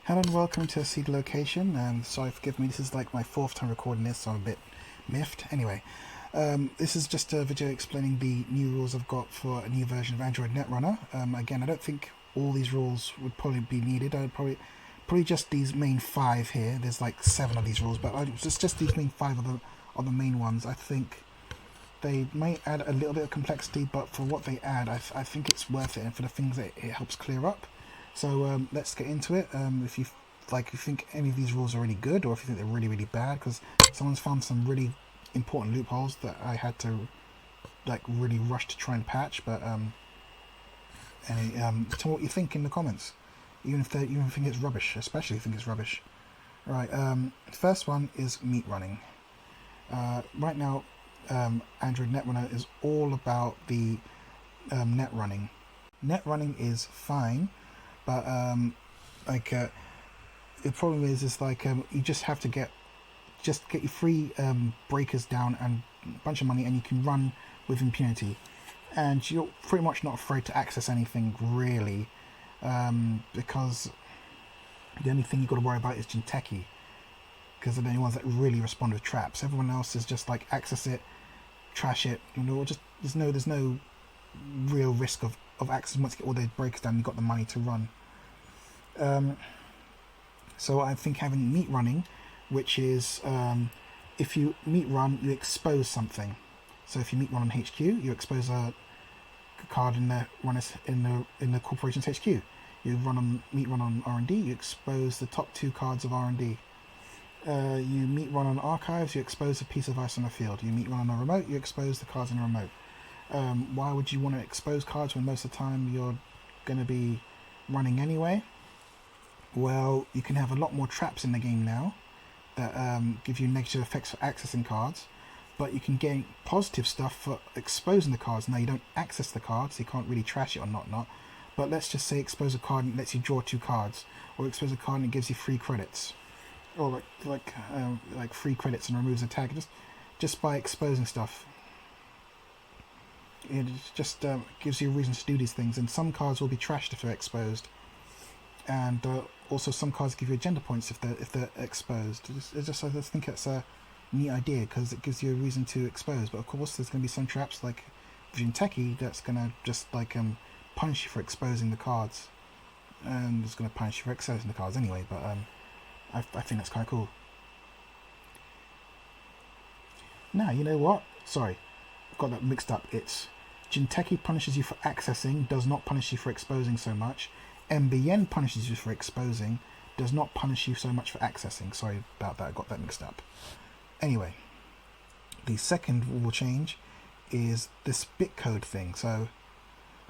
Hello and welcome to Seedy Location. Sorry, forgive me, this is like my fourth time recording this, so I'm a bit miffed. Anyway, this is just a video explaining the new rules I've got for a new version of Android Netrunner. Again, I don't think all these rules would probably be needed. I'd probably just these main 5 here. There's like 7 of these rules, but just these main 5 are the main ones. I think they might add a little bit of complexity, but for what they add, I think it's worth it, and for the things that it helps clear up. So let's get into it. If you think any of these rules are really good, or if you think they're really, really bad, because someone's found some really important loopholes that I had to really rush to try and patch. But tell me what you think in the comments, even if you think it's rubbish, especially if you think it's rubbish. Right. The first one is meat running. Right now, Android Netrunner is all about the net running. Net running is fine. But the problem is you just have to get your free breakers down and a bunch of money, and you can run with impunity. And you're pretty much not afraid to access anything really, because the only thing you've got to worry about is Jinteki, because they're the only ones that really respond with traps. Everyone else is just like access it, trash it, just there's no real risk of access. Once you get all their breakers down, you've got the money to run. So I think having meat running, which is if you meat run, you expose something. So if you meat run on HQ, you expose a card in the corporation's HQ. You meat run on R&D, you expose the top 2 cards of R&D. You meat run on archives, you expose a piece of ice on the field. You meat run on a remote, you expose the cards in a remote. Why would you want to expose cards when most of the time you're going to be running anyway? Well, you can have a lot more traps in the game now that give you negative effects for accessing cards, but you can gain positive stuff for exposing the cards. Now, you don't access the cards, so you can't really trash it or not. But let's just say expose a card and it lets you draw 2 cards, or expose a card and it gives you free credits, or like free credits and removes a tag just by exposing stuff. It just gives you a reason to do these things, and some cards will be trashed if they're exposed, and also some cards give you agenda points if they're exposed. I just think it's a neat idea because it gives you a reason to expose. But of course, there's going to be some traps like Jinteki that's going to just punish you for exposing the cards, and it's going to punish you for exposing the cards anyway. But I think that's kind of cool. Now, you know what? Sorry, I've got that mixed up. It's Jinteki punishes you for accessing, does not punish you for exposing so much. MBN punishes you for exposing, does not punish you so much for accessing. Sorry about that, I got that mixed up. Anyway, the second rule change is this bitcode thing. So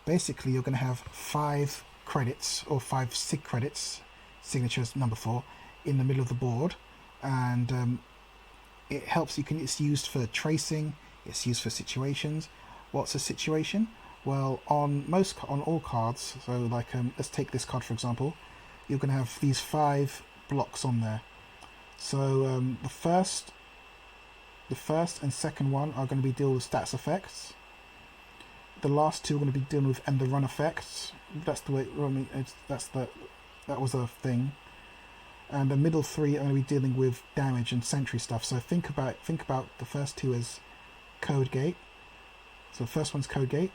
basically you're going to have 5 credits, or 5 SIG credits, signatures number 4, in the middle of the board, and it helps. It's used for tracing, it's used for situations. What's a situation? Well, on all cards, so let's take this card for example, you're going to have these 5 blocks on there. So the first and second one are going to be dealing with stats effects. The last 2 are going to be dealing with end the run effects. That's the way. I mean, that was a thing. And the middle 3 are going to be dealing with damage and sentry stuff. So think about the first 2 as code gate. So the first one's code gate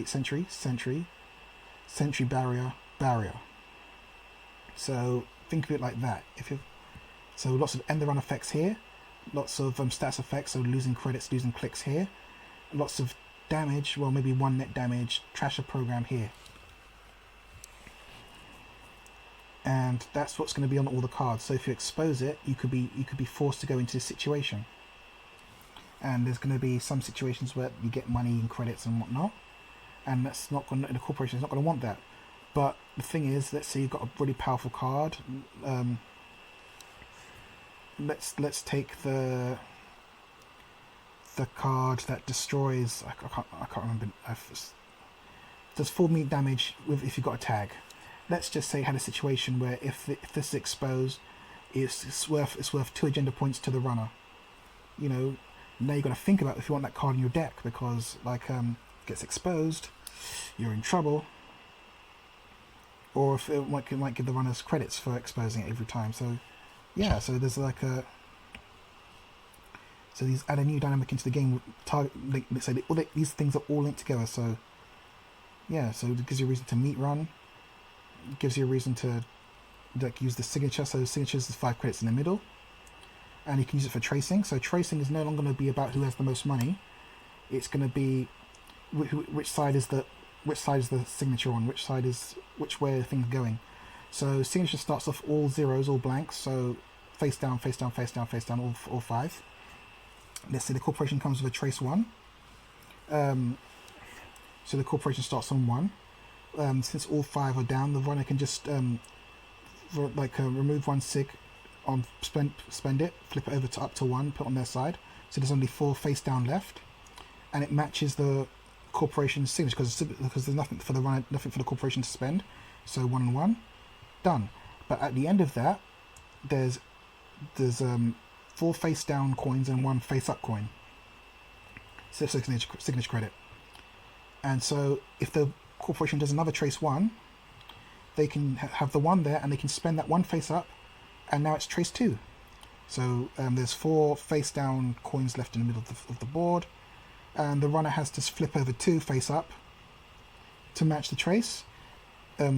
sentry, barrier. So think of it like that. So lots of end the run effects here, lots of stats effects, so losing credits, losing clicks here, lots of damage, well maybe 1 net damage, trash a program here. And that's what's going to be on all the cards. So if you expose it, you could be forced to go into this situation. And there's going to be some situations where you get money and credits and whatnot, and that's not going to, the corporation is not going to want that. But the thing is, let's say you've got a really powerful card. Let's take the card that destroys. I can't remember. Does 4 meat damage if you've got a tag. Let's just say you had a situation where if this is exposed, it's worth 2 agenda points to the runner. Now you've got to think about if you want that card in your deck, because gets exposed, you're in trouble. or if it might give the runners credits for exposing it every time. So yeah, so there's like a these add a new dynamic into the game. So these things are all linked together. So yeah, so it gives you a reason to meet run. It gives you a reason to like use the signature. So signatures is 5 credits in the middle, and you can use it for tracing. So tracing is no longer going to be about who has the most money. It's going to be which side is the signature on, which way are things going. So signature starts off all zeros, all blanks. So face down, face down, face down, face down, all 5. Let's say the corporation comes with a trace 1. So the corporation starts on 1. Since all 5 are down, the runner can just remove 1 sig on spend it, flip it over to up to 1, put on their side. So there's only 4 face down left, and it matches the corporation's signature because there's nothing for the runner, nothing for the corporation to spend. So 1 and 1, done. But at the end of that, there's 4 face down coins and 1 face up coin. So signature credit. And so if the corporation does another trace 1, they can have the 1 there, and they can spend that 1 face up, and now it's trace 2. So there's 4 face down coins left in the middle of the board, and the runner has to flip over 2 face up to match the trace.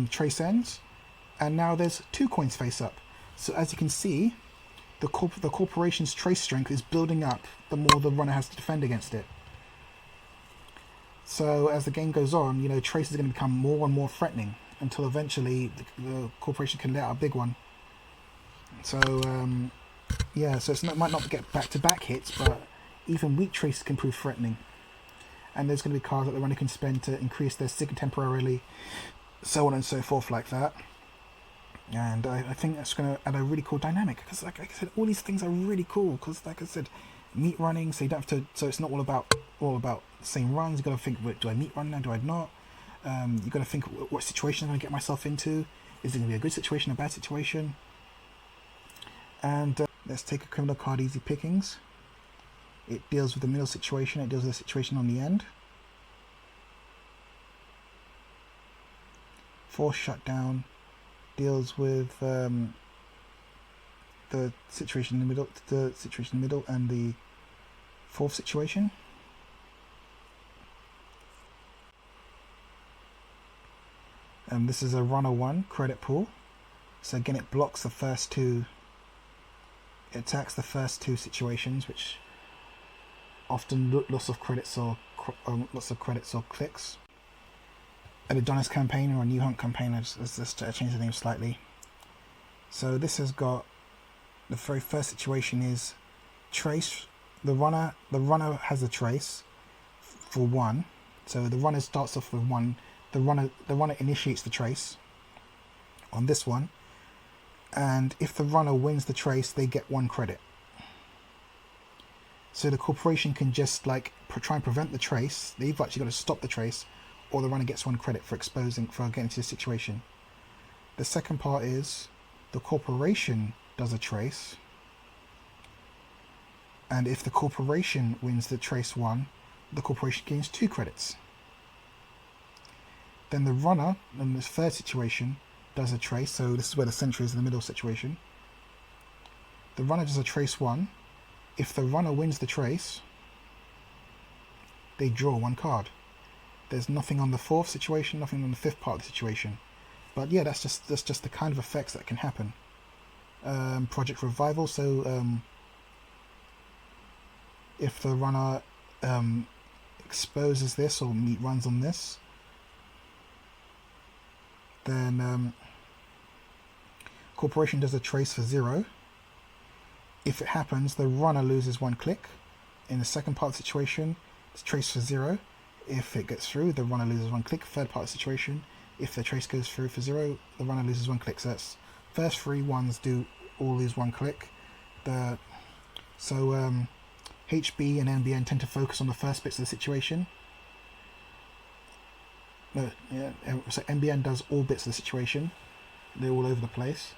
Trace ends, and now there's 2 coins face up. So as you can see, the corporation's trace strength is building up the more the runner has to defend against it. So as the game goes on, trace is going to become more and more threatening until eventually the corporation can let out a big one. So yeah, so it might not get back-to-back hits, but even weak traces can prove threatening. And there's going to be cards that the runner can spend to increase their sig temporarily, so on and so forth like that. And I think that's going to add a really cool dynamic, because like I said, all these things are really cool, because like I said, meet running, so you don't have to, so it's not all about the same runs. You've got to think, do I meet run now, do I not? You've got to think, what situation I'm going to get myself into. Is it going to be a good situation, a bad situation? And let's take a criminal card, easy pickings. It deals with the middle situation, it deals with the situation on the end. Force shutdown deals with the situation in the middle, and the 4th situation. This is a runner 1 credit pool. So again, it blocks the first 2. It attacks the first 2 situations, which often loss of credits or clicks. An Adonis campaign or a New Hunt campaign. Let's change the name slightly. So this has got, the very first situation is trace. The runner has a trace for 1. So the runner starts off with 1. The runner initiates the trace on this one, and if the runner wins the trace, they get 1 credit. So the corporation can just try and prevent the trace. They've actually got to stop the trace, or the runner gets 1 credit for getting into the situation. The second part is the corporation does a trace, and if the corporation wins the trace 1, the corporation gains 2 credits. Then the runner, in this third situation, does a trace. So this is where the sentry is in the middle situation. The runner does a trace 1. If the runner wins the trace, they draw 1 card. There's nothing on the 4th situation, nothing on the 5th part of the situation. But yeah, that's just the kind of effects that can happen. Project Revival. So if the runner exposes this or runs on this, then corporation does a trace for 0. If it happens, the runner loses 1 click. In the second part of the situation, it's trace for 0. If it gets through, the runner loses 1 click. Third part of the situation, if the trace goes through for 0, the runner loses 1 click. So that's first 3 ones do all lose 1 click. HB and NBN tend to focus on the first bits of the situation. So NBN does all bits of the situation. They're all over the place.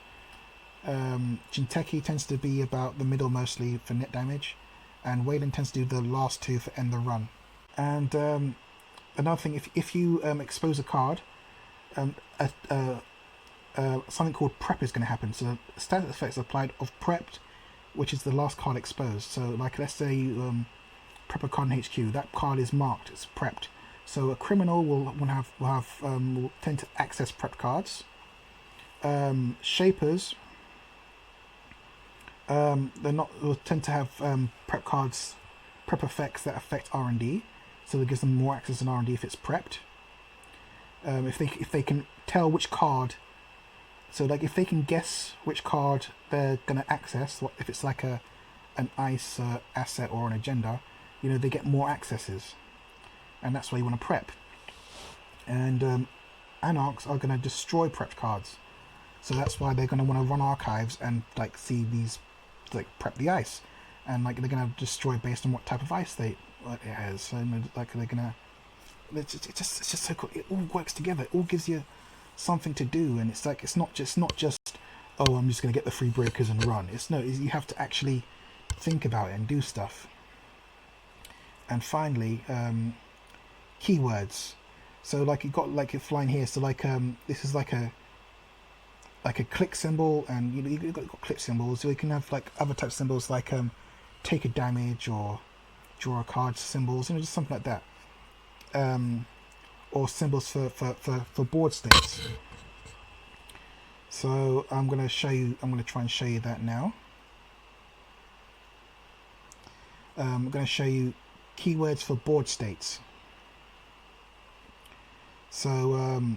Jinteki tends to be about the middle mostly for net damage, and Wayland tends to do the last 2 for end the run. And another thing, if you expose a card, something called prep is going to happen. So the status effects applied of prepped, which is the last card exposed. So like let's say you prep a card in HQ, that card is marked, it's prepped. So a criminal will tend to access prepped cards. Shapers, will tend to have prep cards, prep effects that affect R&D. So it gives them more access in R&D if it's prepped. If they can tell which card, so like if they can guess which card they're gonna access, if it's like an ICE asset or an agenda, they get more accesses, and that's why you want to prep. And anarchs are gonna destroy prepped cards, so that's why they're gonna want to run archives and like see these, like prep the ICE, and like they're gonna destroy based on what type of ICE it has. So like they're gonna. It's just so cool. It all works together. It all gives you something to do, and it's like it's not just oh, I'm just gonna get the free breakers and run. You have to actually think about it and do stuff. And finally, keywords. So like you got like a flying here. So like this is like a click symbol, and you've got click symbols. So you can have like other types of symbols like take a damage or draw a card symbols, just something like that. Or symbols for board states. So I'm going to try and show you that now. I'm going to show you keywords for board states. So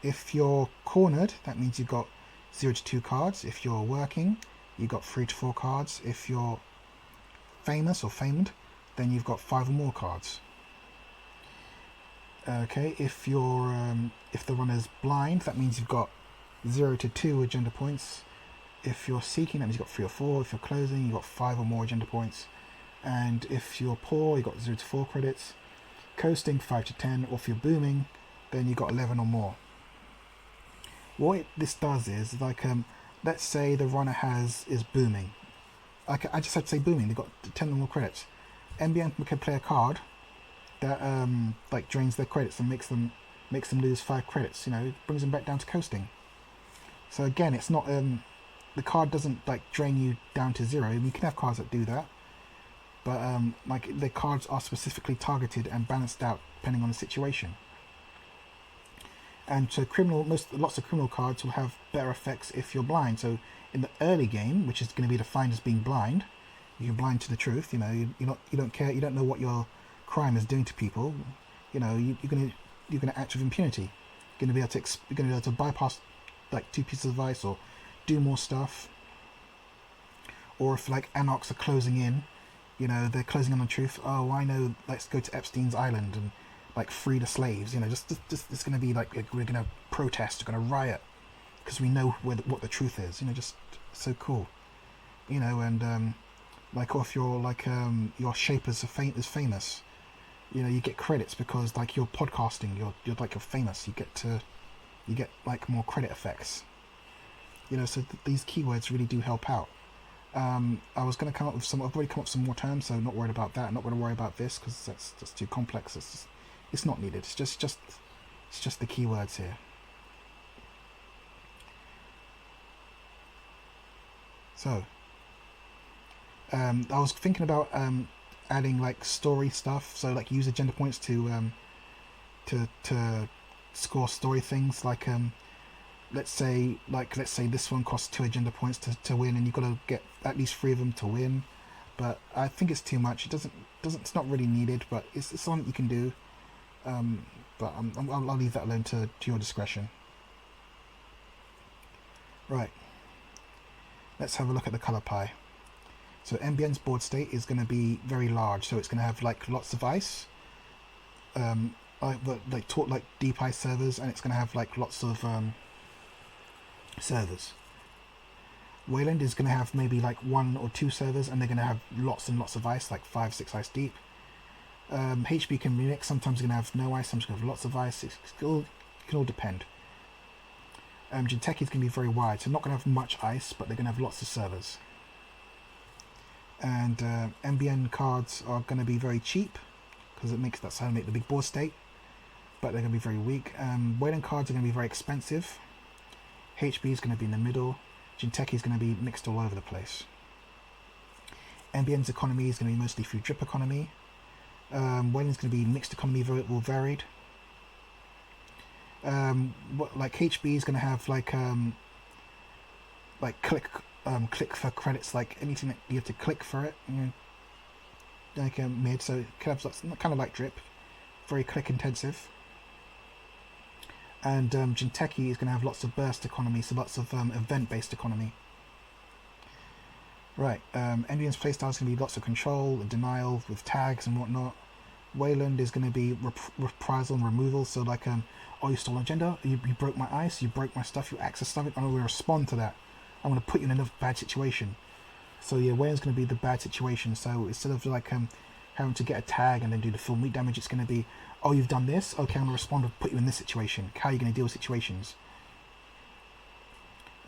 if you're cornered, that means you've got 0 to 2 cards. If you're working, you've got 3 to 4 cards. If you're famous or famed, then you've got 5 or more cards. Okay, if the runner's blind, that means you've got 0 to 2 agenda points. If you're seeking, that means you've got 3 or 4. If you're closing, you've got 5 or more agenda points. And if you're poor, you've got 0 to 4 credits. Coasting, 5 to 10. Or if you're booming, then you've got 11 or more. What this does is, like, let's say the runner is booming. I just had to say booming. They've got 10 or more credits. NBN can play a card that like drains their credits and makes them lose 5 credits. It brings them back down to coasting. So again, it's not the card doesn't like drain you down to 0. You can have cards that do that, but like the cards are specifically targeted and balanced out depending on the situation. And so lots of criminal cards will have better effects if you're blind. So in the early game, which is going to be defined as being blind, you're blind to the truth. You don't care. You don't know what your crime is doing to people. You're gonna act with impunity. You're gonna be able to bypass like 2 pieces of advice or do more stuff. Or if like anarchs are closing in, they're closing in on the truth. Oh, I know. Let's go to Epstein's Island and like free the slaves. Just it's gonna be like we're gonna protest. We're gonna riot because we know what the truth is. Just so cool. And like, or if you're like your shapers is famous, you get credits because like you're podcasting, you're famous. You get like more credit effects. So these keywords really do help out. I was going to come up with some. I've already come up with some more terms, so not worried about that. Not going to worry about this because that's too complex. It's not needed. It's just the keywords here. So. I was thinking about adding like story stuff, so like use agenda points to score story things. Like let's say this one costs 2 agenda points to win, and you've got to get at least 3 of them to win. But I think it's too much. It's not really needed, but it's something you can do. But I'll leave that alone to your discretion. Right. Let's have a look at the color pie. So NBN's board state is going to be very large, so it's going to have like lots of ice, like deep ice servers, and it's going to have like lots of servers. Wayland is going to have maybe like 1 or 2 servers, and they're going to have lots and lots of ice, like 5, 6 ice deep. HB can be mixed. Sometimes you're going to have no ice, sometimes you're going to have lots of ice. It can all depend. Jinteki is going to be very wide, so not going to have much ice, but they're going to have lots of servers. And NBN cards are going to be very cheap because that's how they make the big board state. but they're going to be very weak. Whaling cards are going to be very expensive. HB is going to be in the middle. Jinteki is going to be mixed all over the place. NBN's economy is going to be mostly through drip economy. Whaling's going to be mixed economy, or varied. Like HB is going to have like click for credits, like anything that you have to click for it, you know, like a mid, so it kind of like drip, very click intensive. And Jinteki is going to have lots of burst economy, so lots of event based economy. Right, NBN's playstyle is going to be lots of control and denial with tags and whatnot. Wayland is going to be reprisal and removal, so like oh, you stole an agenda, you broke my ice, you broke my stuff, you access stuff, I'm going to respond to that. I'm going to put you in a bad situation. So yeah, Wayland's going to be the bad situation. So instead of like having to get a tag and then do the full meat damage, it's going to be, oh, you've done this, okay, I'm going to respond and put you in this situation. How are you going to deal with situations?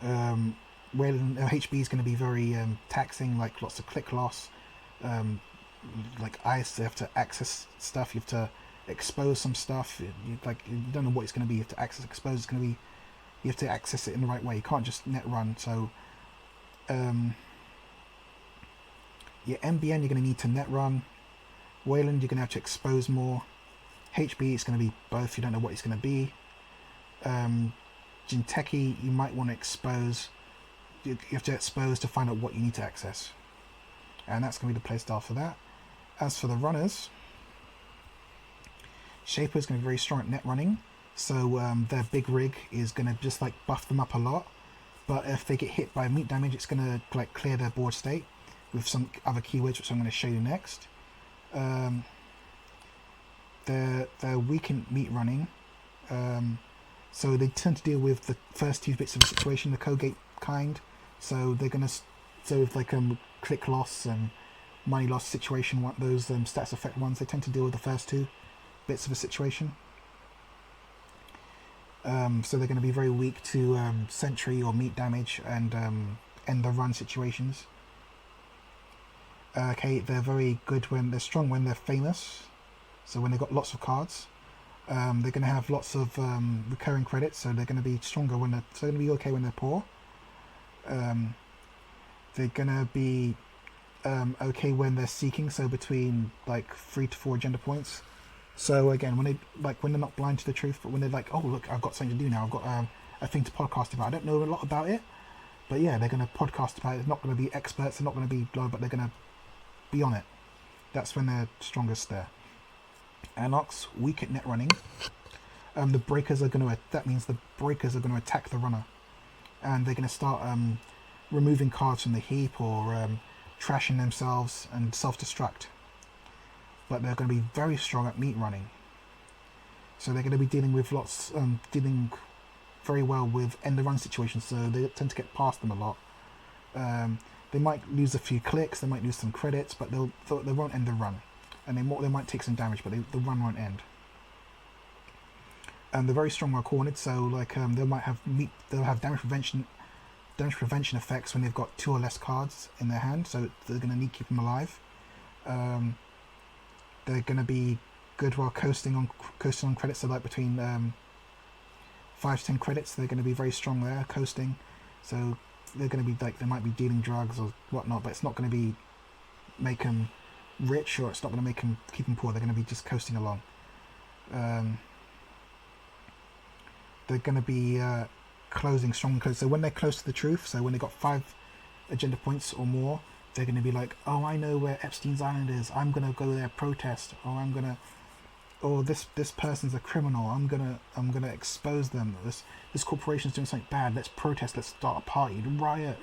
Wayland HB is going to be very taxing, like lots of click loss, like ice. You have to access stuff, you have to expose some stuff, you don't know what it's going to be, you have to access, expose, it's going to be, you have to access it in the right way, you can't just net run. So yeah, NBN you're going to need to net run. Wayland you're going to have to expose more. HB it's going to be both, you don't know what it's going to be. Jinteki you might want to expose, you have to expose to find out what you need to access, and that's going to be the playstyle for that. As for the runners, Shaper is going to be very strong at net running, so their big rig is going to just like buff them up a lot, but if they get hit by meat damage it's going to like clear their board state with some other keywords which I'm going to show you next. They're weak in meat running, so they tend to deal with the first two bits of the situation, the co-gate kind, so they're going to, so if like click loss and money loss situation, those stats effect ones, they tend to deal with the first two bits of a situation. So they're going to be very weak to sentry or meat damage and end the run situations. Okay, they're very good when they're strong when they're famous, so when they've got lots of cards. They're going to have lots of recurring credits, so they're going to be stronger when they're, so they're going to be okay when they're poor. They're going to be okay when they're seeking, so between like 3 to 4 agenda points. So again, when they're not blind to the truth, but when they're like, oh look, I've got something to do now, I've got a thing to podcast about. I don't know a lot about it, but yeah, they're going to podcast about it. They're not going to be experts, they're not going to be low, but they're going to be on it. That's when they're strongest there. Anox, weak at net running. The breakers are going to, that means the breakers are going to attack the runner, and they're going to start removing cards from the heap or trashing themselves and self-destruct. But they're going to be very strong at meat running, so they're going to be dealing with lots, dealing very well with end the run situations. So they tend to get past them a lot. They might lose a few clicks, they might lose some credits, but they won't end the run, and they might take some damage, but the run won't end. And they're very strong while cornered, so like they'll have damage prevention effects when they've got 2 or less cards in their hand, so they're going to need to keep them alive. They're going to be good while coasting on credits, so like between 5 to 10 credits, they're going to be very strong there, coasting. So they're going to be like, they might be dealing drugs or whatnot, but it's not going to be make them rich, or it's not going to make them keep them poor. They're going to be just coasting along. They're going to be closing strong close. So when they're close to the truth, so when they've got 5 agenda points or more, they're going to be like, oh, I know where Epstein's Island is, I'm going to go there, protest, or this person's a criminal, I'm gonna expose them, this corporation's doing something bad, let's protest, let's start a party, riot.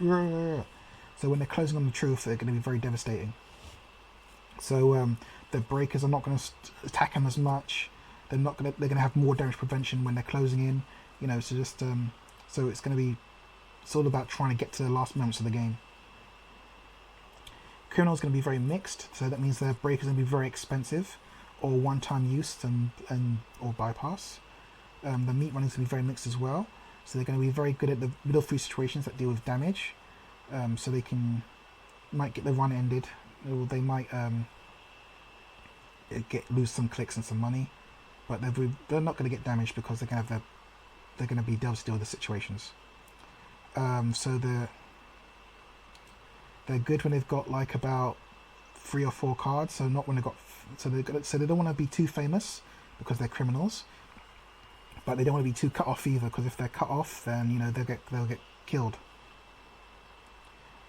So when they're closing on the truth, they're going to be very devastating. So the breakers are not going to attack them as much. They're going to have more damage prevention when they're closing in, you know. So just so it's going to be, it's all about trying to get to the last moments of the game. Criminal is going to be very mixed, so that means their breakers are going to be very expensive, or one-time use or bypass. The meat running is going to be very mixed as well, so they're going to be very good at the middle 3 situations that deal with damage. So they might get the run ended, or they might lose some clicks and some money. but they're not going to get damaged because they're going to be able to deal with the situations. So they're good when they've got like about 3 or 4 cards. So not when they've got so they don't want to be too famous because they're criminals, but they don't want to be too cut off either, because if they're cut off, then you know they'll get killed.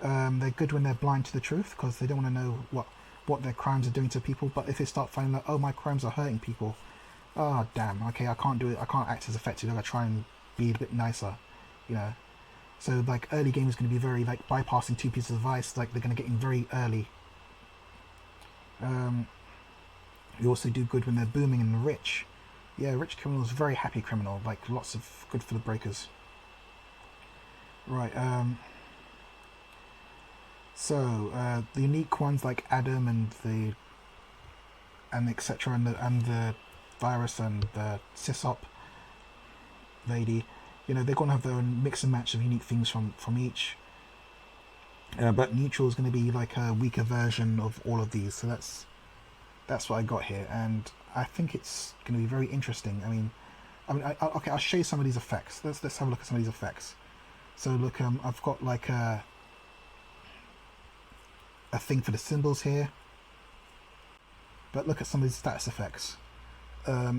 They're good when they're blind to the truth, because they don't want to know what their crimes are doing to people. But if they start finding out, oh, my crimes are hurting people, oh damn, okay, I can't do it, I can't act as effective, I gotta try and be a bit nicer, you know. So like early game is going to be very like bypassing 2 pieces of advice, like they're going to get in very early. You also do good when they're booming and rich. Yeah, rich criminals, very happy criminal, like lots of good for the breakers. Right, so the unique ones like Adam and etc. and the virus and the sysop lady, you know, they're going to have their own mix and match of unique things from each. But neutral is going to be like a weaker version of all of these. So that's what I got here, and I think it's going to be very interesting. I mean, okay, I'll show you some of these effects. Let's have a look at some of these effects. So look, I've got like a thing for the symbols here, but look at some of these status effects.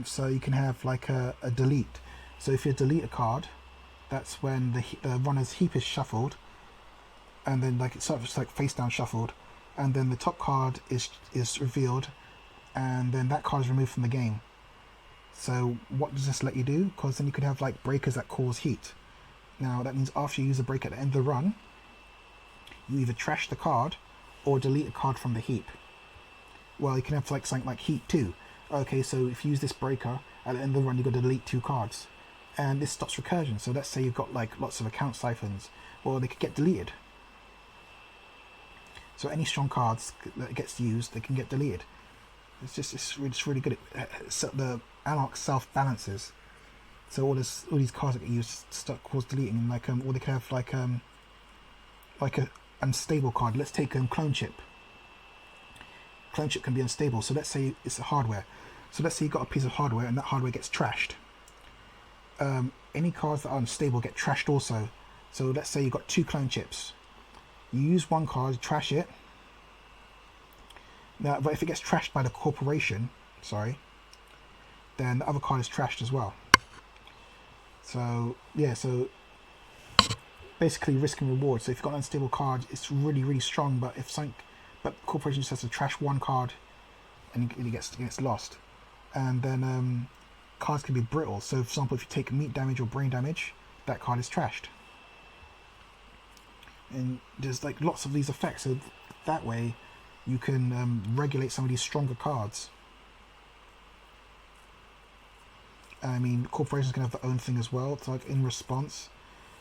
So you can have like a delete. So if you delete a card, that's when the runner's heap is shuffled, and then like it's sort of just like face down shuffled, and then the top card is revealed, and then that card is removed from the game. So what does this let you do? Because then you could have like breakers that cause heat. Now that means after you use a break at the end of the run, you either trash the card or delete a card from the heap. Well, you can have like something like heat too. Okay, so if you use this breaker at the end of the run, you've got to delete 2 cards, and this stops recursion. So let's say you've got like lots of account siphons, well, they could get deleted. So any strong cards that gets used, they can get deleted. It's really good. So the Anarch self balances. So all these cards that get used cause deleting, and like or they can have like a unstable card. Let's take clone chip. Clone chip can be unstable. So let's say it's a hardware. So let's say you've got a piece of hardware and that hardware gets trashed. Any cards that are unstable get trashed also. So let's say you've got 2 clone chips. You use one card, trash it. Now, but if it gets trashed by the corporation, then the other card is trashed as well. So yeah, so basically risk and reward. So if you've got an unstable card, it's really strong. But if but corporation just has to trash one card, and it gets lost. And then cards can be brittle. So for example, if you take meat damage or brain damage, that card is trashed. And there's like lots of these effects. So that way, you can regulate some of these stronger cards. I mean, corporations can have their own thing as well. It's like in response.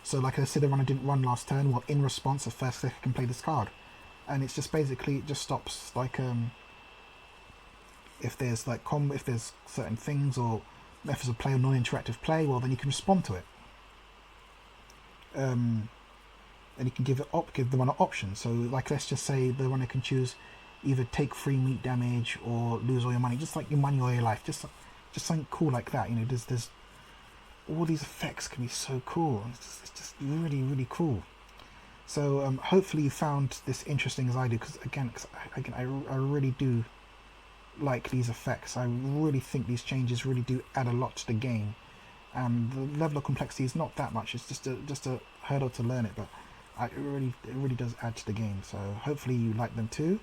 So like I said, the runner didn't run last turn. Well, in response, the first clicker can play this card, and it's just basically it just stops like if there's like if there's certain things or methods of play or non-interactive play, well then you can respond to it. And you can give the runner options. So like let's just say the runner can choose either take free meat damage or lose all your money, just like your money or your life, just something cool like that. You know, there's all these effects can be so cool. It's just really cool. So hopefully you found this interesting as I do, because again I really do like these effects. I really think these changes really do add a lot to the game, and the level of complexity is not that much. It's just a hurdle to learn it, but it really does add to the game. So hopefully you like them too.